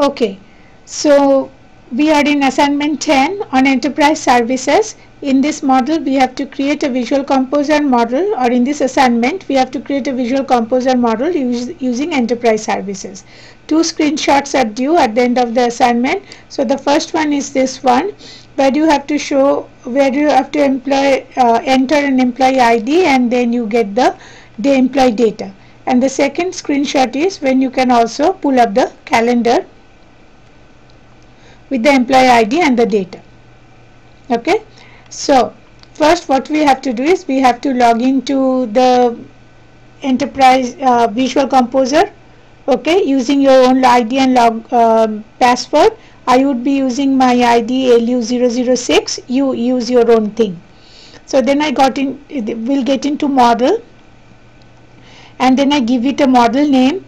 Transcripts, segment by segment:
Okay, so we are in assignment 10 on enterprise services. In this model we have to create a visual composer model, or in this assignment we have to create a visual composer model using enterprise services. Two screenshots are due at the end of the assignment. So the first one is this one, where you have to show, where you have to enter an employee ID and then you get the employee data. And the second screenshot is when you can also pull up the calendar with the employee ID and the data. Okay, so first what we have to do is we have to log into the enterprise visual composer, okay, using your own ID and password. I would be using my ID LU006. You use your own thing. So then I will get into model, and then I give it a model name,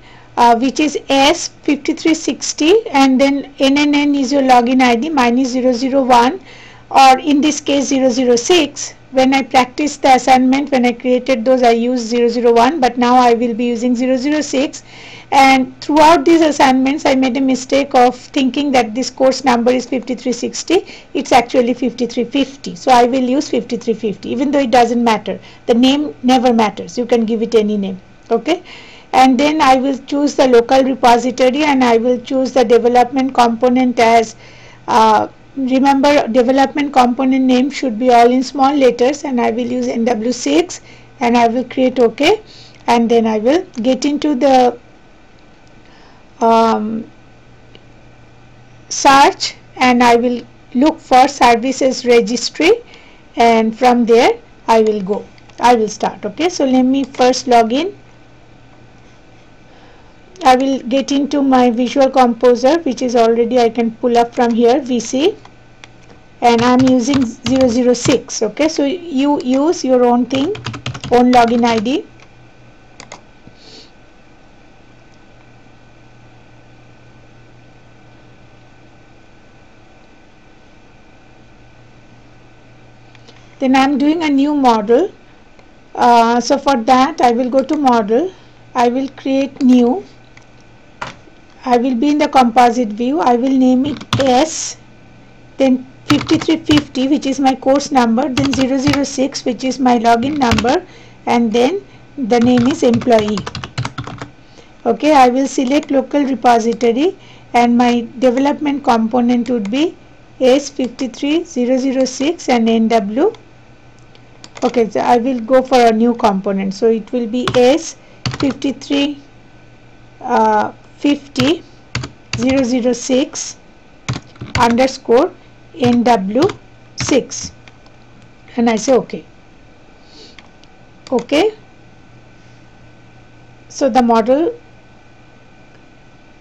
which is S5360, and then NNN is your login ID, mine is 001, or in this case 006. When I practiced the assignment, when I created those, I used 001, but now I will be using 006. And throughout these assignments I made a mistake of thinking that this course number is 5360. It's actually 5350, so I will use 5350, even though it doesn't matter. The name never matters, you can give it any name. Okay, and then I will choose the local repository, and I will choose the development component as remember, development component name should be all in small letters, and I will use NW6, and I will create OK, and then I will get into the search, and I will look for services registry, and from there I will start. Okay, so let me first log in. I will get into my visual composer, which is already, I can pull up from here, VC, and I am using 006. Okay, so you use your own thing, own login ID. Then I am doing a new model. So for that I will go to model, I will create new. I will be in the composite view. I will name it S, then 5350, which is my course number, then 006, which is my login number, and then the name is employee. Okay, I will select local repository, and my development component would be S53006 and NW. Okay, so I will go for a new component, so it will be S5350 006 underscore NW6, and I say OK. Okay, so the model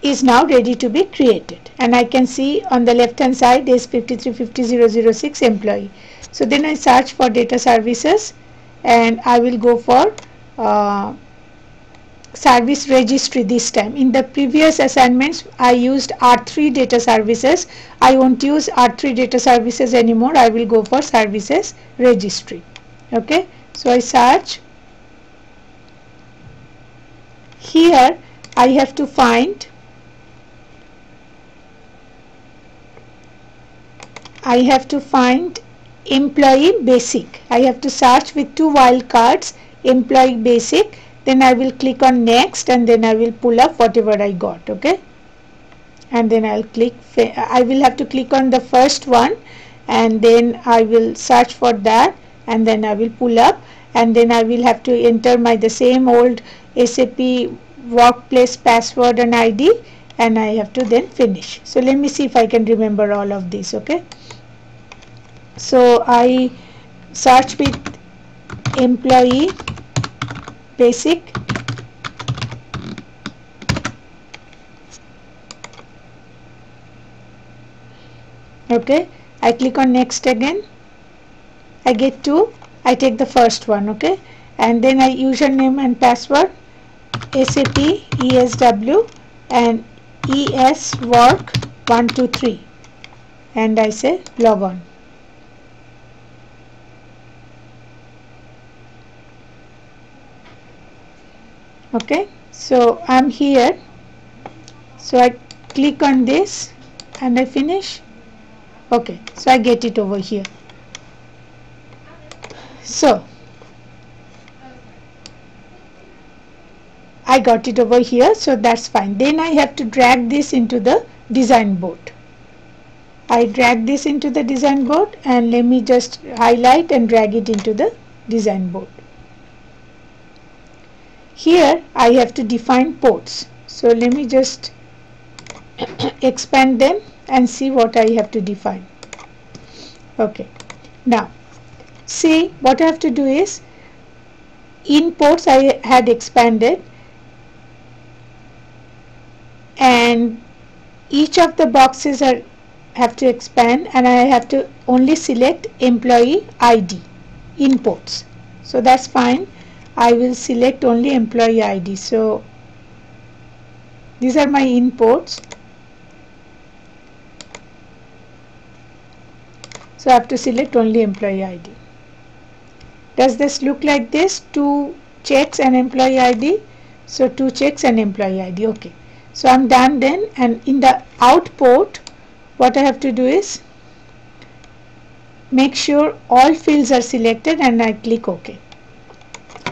is now ready to be created, and I can see on the left hand side is 5350 006 employee. So then I search for data services, and I will go for service registry this time. In the previous assignments I used R3 data services. I won't use R3 data services anymore. I will go for services registry. Okay, so I search. Here I have to find employee basic. I have to search with two wildcards, employee basic. Then I will click on next, and then I will pull up whatever I got. Okay, and then I'll click. I will have to click on the first one, and then I will search for that, and then I will pull up, and then I will have to enter the same old SAP workplace password and ID, and I have to then finish. So let me see if I can remember all of this. Okay, so I search with employee basic, okay, I click on next again. I get to, I take the first one. Okay, and then I username and password SAP ESW and ESWork123, and I say log on. Okay, so I'm here, so I click on this and I finish. Okay, so I get it over here. So I got it over here, so that's fine. Then I have to drag this into the design board. I drag this into the design board, and let me just highlight and drag it into the design board. Here I have to define ports. So let me just expand them and see what I have to define. Okay, now see what I have to do is, in ports I had expanded, and each of the boxes have to expand, and I have to only select employee ID in ports. So that's fine. I will select only employee ID. So these are my imports. So I have to select only employee ID. Does this look like this? 2 checks and employee ID. So 2 checks and employee ID. Okay. So I'm done then, and in the out port what I have to do is make sure all fields are selected, and I click OK.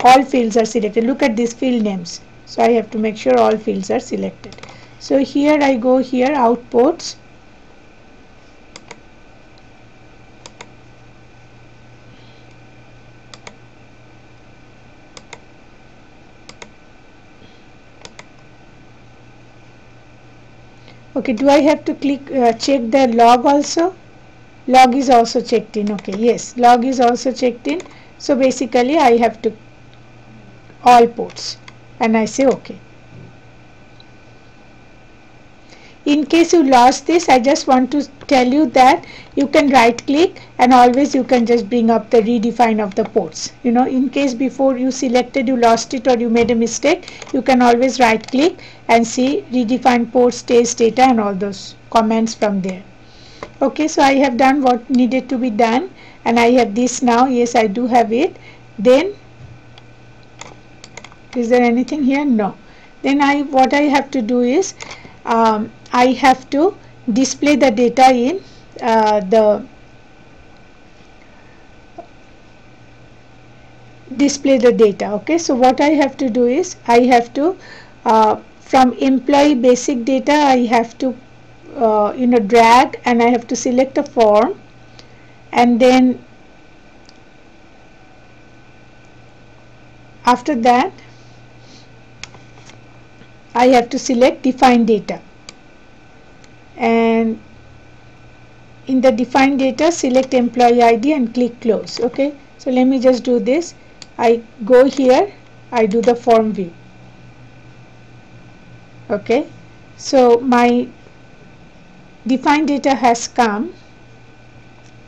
All fields are selected. Look at these field names. So I have to make sure all fields are selected. So here I go here, out ports. Okay, do I have to click check the log also? Log is also checked in. Okay, yes, log is also checked in. So basically I have to all ports, and I say OK. In case you lost this, I just want to tell you that you can right click, and always you can just bring up the redefine of the ports. You know, in case before you selected, you lost it, or you made a mistake, you can always right click and see redefine ports, stage data, and all those comments from there. Okay, so I have done what needed to be done, and I have this now. Yes, I do have it. Then is there anything here? No. Then what I have to do is I have to display the data in display the data. Okay, so what I have to do is I have to from employee basic data I have to drag, and I have to select a form, and then after that I have to select define data, and in the define data select employee ID and click close. Okay, so let me just do this. I go here, I do the form view. Okay, so my define data has come,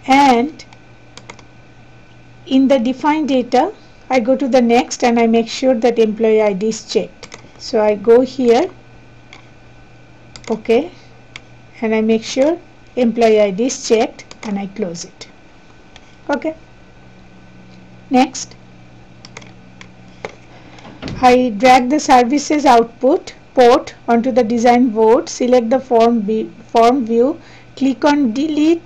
and in the define data I go to the next, and I make sure that employee ID is checked. So I go here, okay, and I make sure employee ID is checked, and I close it. Okay, next I drag the services output port onto the design board, select the form view, click on delete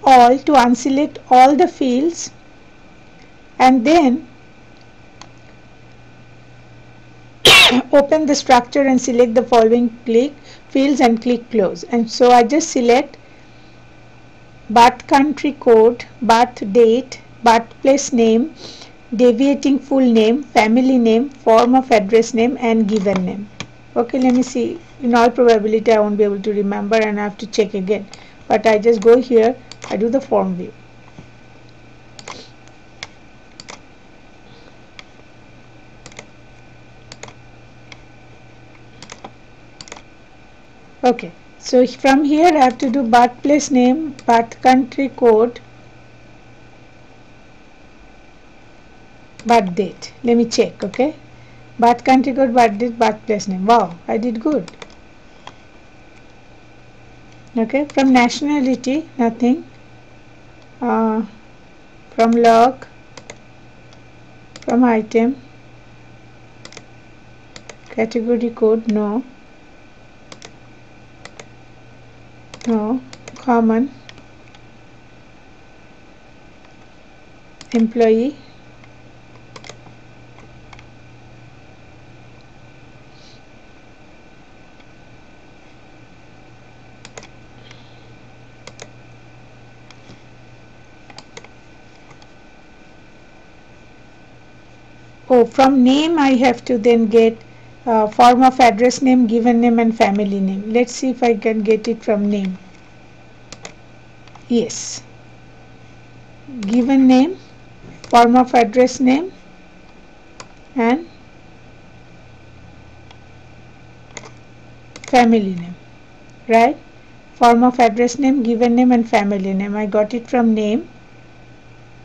all to unselect all the fields, and then open the structure and select the following fields and click close. And so I just select birth country code, birth date, birthplace name, deviating full name, family name, form of address name, and given name. Okay, let me see. In all probability I won't be able to remember, and I have to check again, but I just go here, I do the form view. Okay, so from here I have to do birthplace name, birth country code, birth date. Let me check. Okay, birth country code, birth date, birthplace name. Wow, I did good. Okay, from nationality nothing, from log, from item, category code no, no common employee from name I have to then get form of address name, given name and family name. Let's see if I can get it from name. Yes, given name, form of address name and family name, right? Form of address name, given name and family name. I got it from name.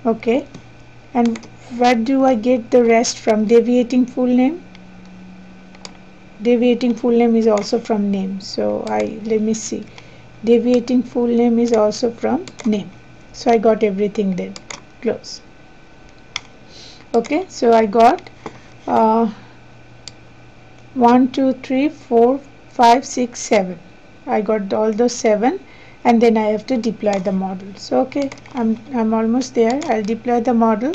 Okay, and where do I get the rest from? Deviating full name. Deviating full name is also from name. So let me see. Deviating full name is also from name. So I got everything then. Close. Okay, so I got 1, 2, 3, 4, 5, 6, 7. I got all those 7, and then I have to deploy the model. So okay, I'm almost there. I'll deploy the model.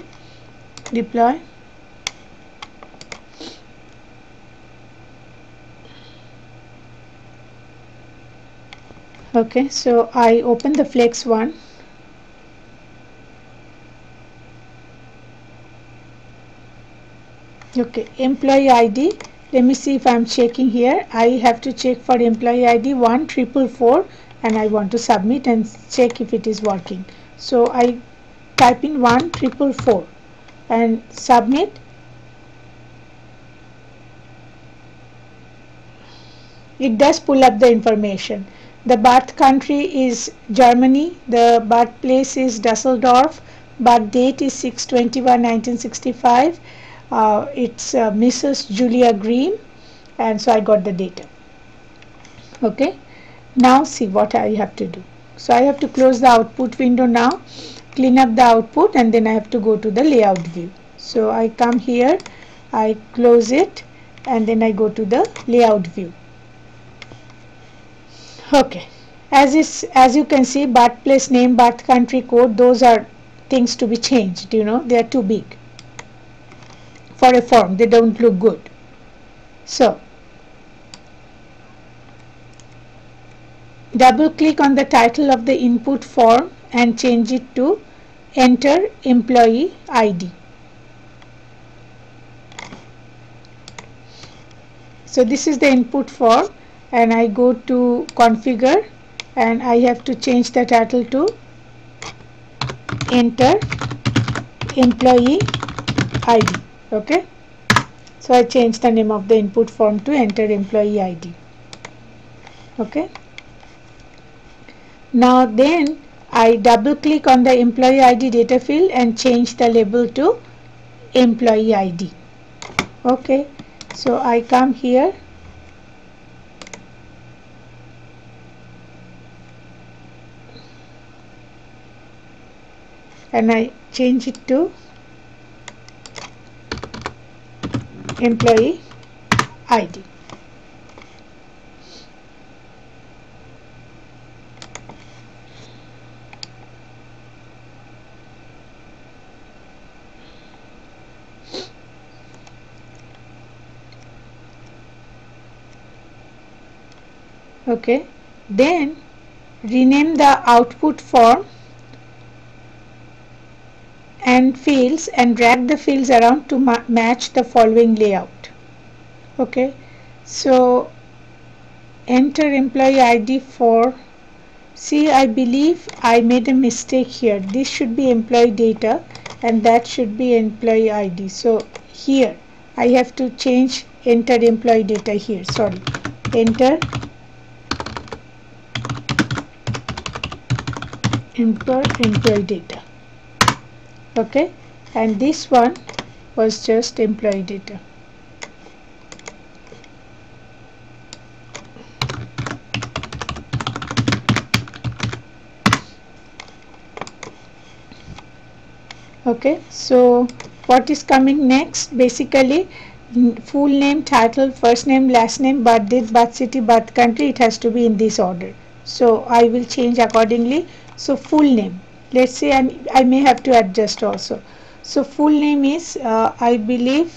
Deploy. Okay, so I open the flex one. Okay, employee ID. Let me see if I'm checking here. I have to check for employee ID 1444, and I want to submit and check if it is working. So I type in 1444 and submit. It does pull up the information. The birth country is Germany, the birthplace is Dusseldorf, birth date is 6/21/1965. It's Mrs. Julia Green, and so I got the data. Okay, now see what I have to do. So I have to close the output window now, clean up the output, and then I have to go to the layout view. So I come here, I close it, and then I go to the layout view. Okay, as you can see, birthplace name, birth country code, those are things to be changed. They are too big for a form. They don't look good. So double click on the title of the input form and change it to enter employee ID. So this is the input form, and I go to configure, and I have to change the title to enter employee ID. Okay, so I change the name of the input form to enter employee ID. Okay, now then I double click on the employee ID data field and change the label to employee ID. Okay, so I come here and I change it to employee ID. Okay, then rename the output form and fields and drag the fields around to match the following layout. Okay, so enter employee ID for, see, I believe I made a mistake here. This should be employee data and that should be employee ID. So here I have to change enter employee data here. Sorry, enter employee data. Okay, and this one was just employee data. Okay, so what is coming next? Basically full name, title, first name, last name, birth date, birth city, birth country, it has to be in this order. so I will change accordingly. So full name, let's say, and I may have to adjust also. So full name is I believe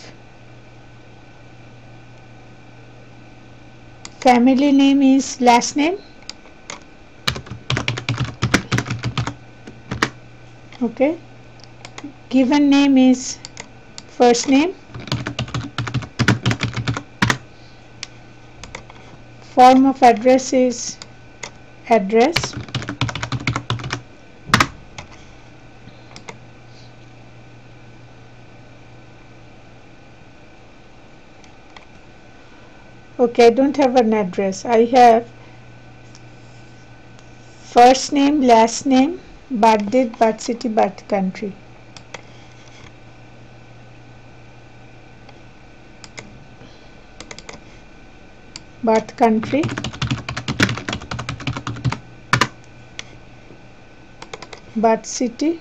family name is last name. Okay, given name is first name, form of address is address, okay, I don't have an address. I have first name, last name, birth date, birth city, birth country. Birth country, birth city,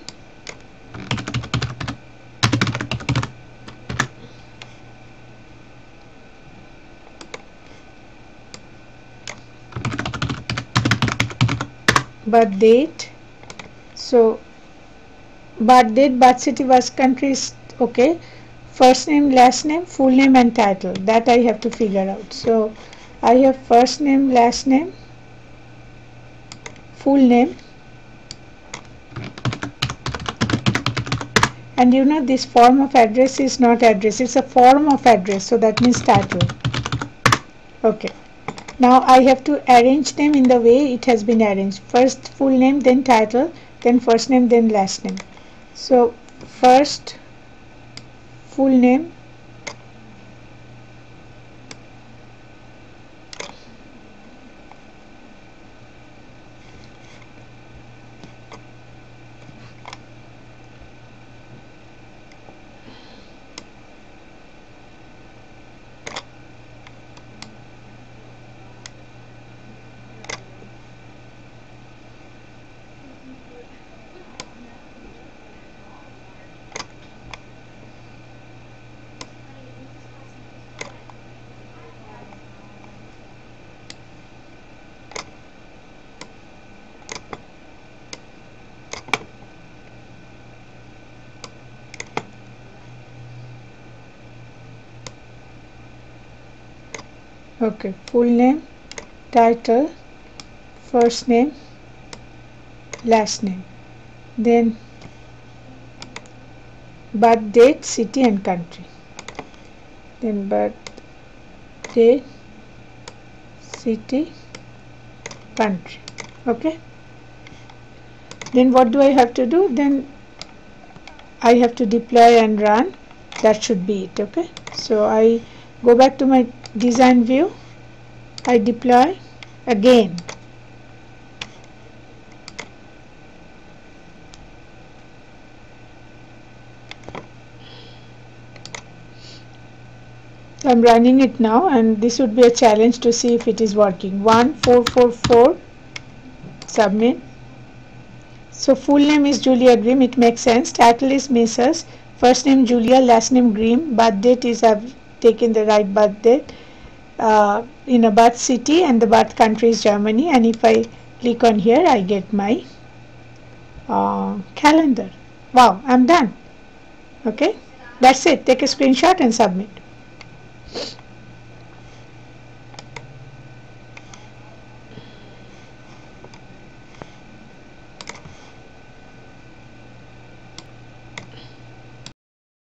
birth date. So birth date, birth city, birth country is okay. First name, last name, full name and title, that I have to figure out. So I have first name, last name, full name, and you know this form of address is not address, it's a form of address, so that means title. Okay, now I have to arrange them in the way it has been arranged. First full name, then title, then first name, then last name. So first full name, okay, full name, title, first name, last name, then birth date, city and country, then birth date, city, country. Okay, then what do I have to do? Then I have to deploy and run. That should be it. Okay, so I go back to my design view, I deploy again. I'm running it now, and this would be a challenge to see if it is working. 1444, submit. So full name is Julia Grimm, it makes sense. Title is Mrs. First name Julia, last name Grimm. Birth date is, I've taken the right birth date. In a birth city, and the birth country is Germany. And if I click on here, I get my calendar. Wow, I'm done. Okay, that's it. Take a screenshot and submit.